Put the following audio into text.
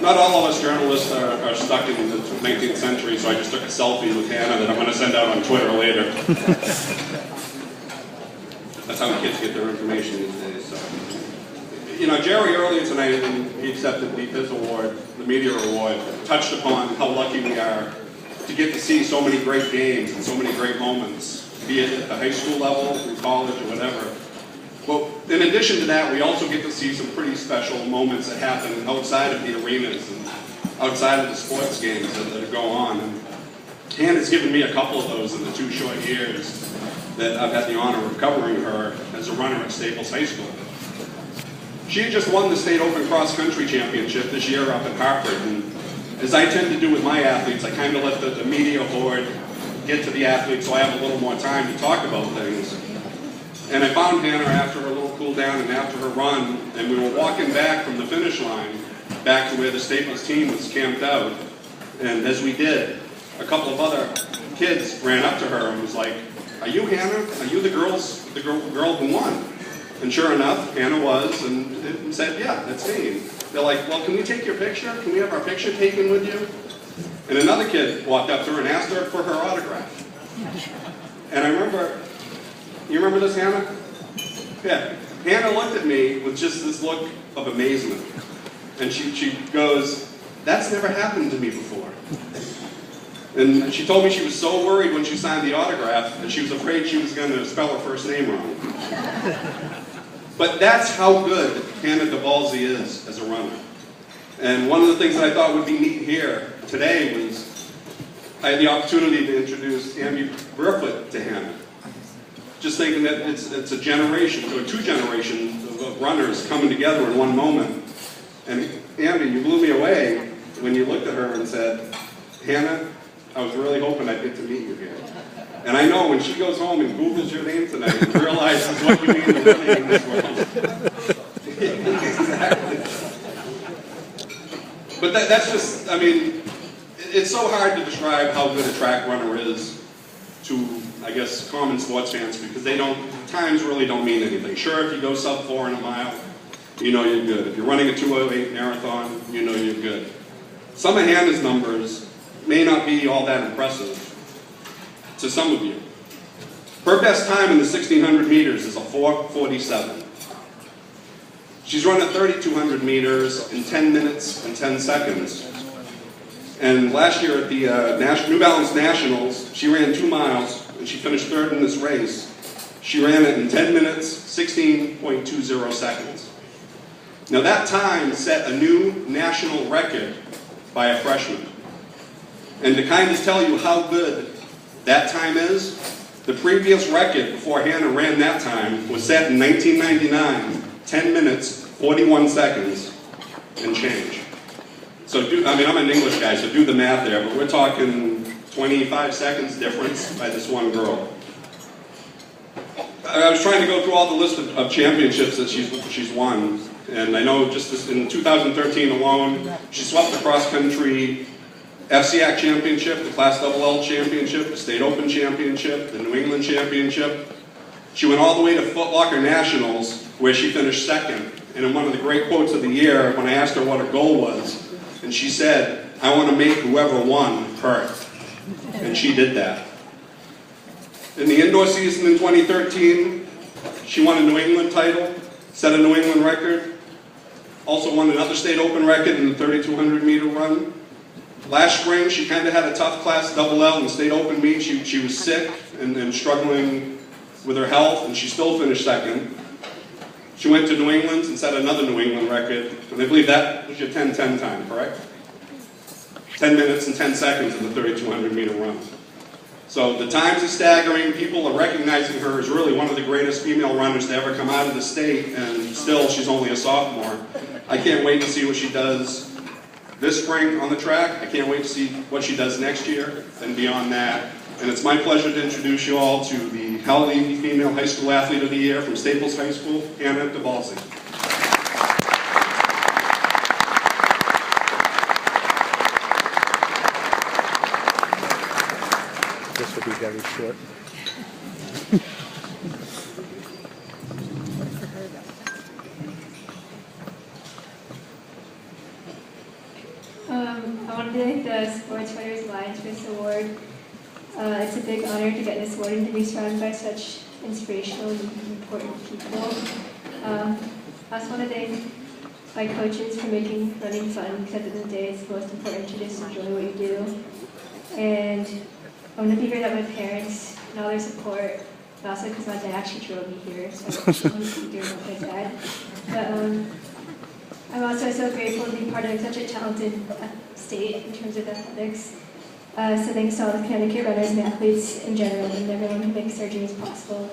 Not all of us journalists are stuck in the 19th century, so I just took a selfie with Hannah that I'm going to send out on Twitter later. That's how kids get their information these days. So. You know, Jerry earlier tonight, when he accepted his award, the Media Award, touched upon how lucky we are to get to see so many great games and so many great moments, be it at the high school level, through college, or whatever. Well, in addition to that, we also get to see some pretty special moments that happen outside of the arenas and outside of the sports games that go on. And Hannah's given me a couple of those in the 2 short years that I've had the honor of covering her as a runner at Staples High School. She had just won the State Open Cross Country Championship this year up in Hartford. And as I tend to do with my athletes, I kind of let the media horde get to the athletes so I have a little more time to talk about things. And I found Hannah after her little cool down and after her run, and we were walking back from the finish line back to where the Staples team was camped out. And as we did, a couple of other kids ran up to her and was like, "Are you Hannah? Are you the girl who won?" And sure enough, Hannah was, and said, "Yeah, that's me." They're like, "Well, can we take your picture? Can we have our picture taken with you?" And another kid walked up to her and asked her for her autograph. And I remember, you remember this, Hannah? Yeah. Hannah looked at me with just this look of amazement. And she goes, "That's never happened to me before." And she told me she was so worried when she signed the autograph that she was afraid she was going to spell her first name wrong. But that's how good Hannah DeBalzi is as a runner. And one of the things that I thought would be neat here today was I had the opportunity to introduce Amby Burfoot to Hannah. Just thinking that it's a generation, or 2 generations of runners coming together in one moment. And Amby, you blew me away when you looked at her and said, "Hannah, I was really hoping I'd get to meet you here." And I know when she goes home and Googles your name tonight and realizes what you mean to running in this world. Exactly. But that's just, I mean, it's so hard to describe how good a track runner is to, I guess, common sports fans, because times really don't mean anything. Sure, if you go sub 4 in a mile, you know you're good. If you're running a 2:08 marathon, you know you're good. Some of Hannah's numbers may not be all that impressive to some of you. Her best time in the 1600 meters is a 4:47. She's run at 3200 meters in 10 minutes and 10 seconds. And last year at the New Balance Nationals, she ran 2 miles, and she finished 3rd in this race. She ran it in 10 minutes, 16.20 seconds. Now that time set a new national record by a freshman. And to kind of tell you how good that time is, the previous record before Hannah ran that time was set in 1999, 10 minutes, 41 seconds, and change. So I'm an English guy, so do the math there, but we're talking 25 seconds difference by this one girl. I was trying to go through all the list of championships that she's won, and I know just in 2013 alone, she swept the cross-country FCAC Championship, the Class LL Championship, the State Open Championship, the New England Championship. She went all the way to Foot Locker Nationals, where she finished 2nd. And in one of the great quotes of the year, when I asked her what her goal was, and she said, "I want to make whoever won hurt." And she did that. In the indoor season in 2013, she won a New England title, set a New England record, also won another State Open record in the 3200 meter run. Last spring, she kind of had a tough Class LL in the State Open meet. She was sick and struggling with her health, and she still finished 2nd. She went to New England and set another New England record, and I believe that was your 10:10 time, correct? 10 minutes and 10 seconds in the 3200 meter run. So the times are staggering. People are recognizing her as really one of the greatest female runners to ever come out of the state, and still she's only a sophomore. I can't wait to see what she does this spring on the track. I can't wait to see what she does next year and beyond that. And it's my pleasure to introduce you all to the Halloween Female High School Athlete of the Year from Staples High School, Hannah DeBalzi. This will be very short. want to thank the Sports Writers Alliance for this award. It's a big honor to get this award and to be surrounded by such inspirational and important people. I also want to thank my coaches for making running fun, because at the end of the day it's most important to just enjoy what you do. And I want to be here with my parents and all their support, and also because my dad actually drove me here, so I want to be here with my dad. But I'm also so grateful to be part of such a talented state in terms of athletics. So thanks to all the Connecticut runners and athletes in general, and everyone who makes our dreams possible.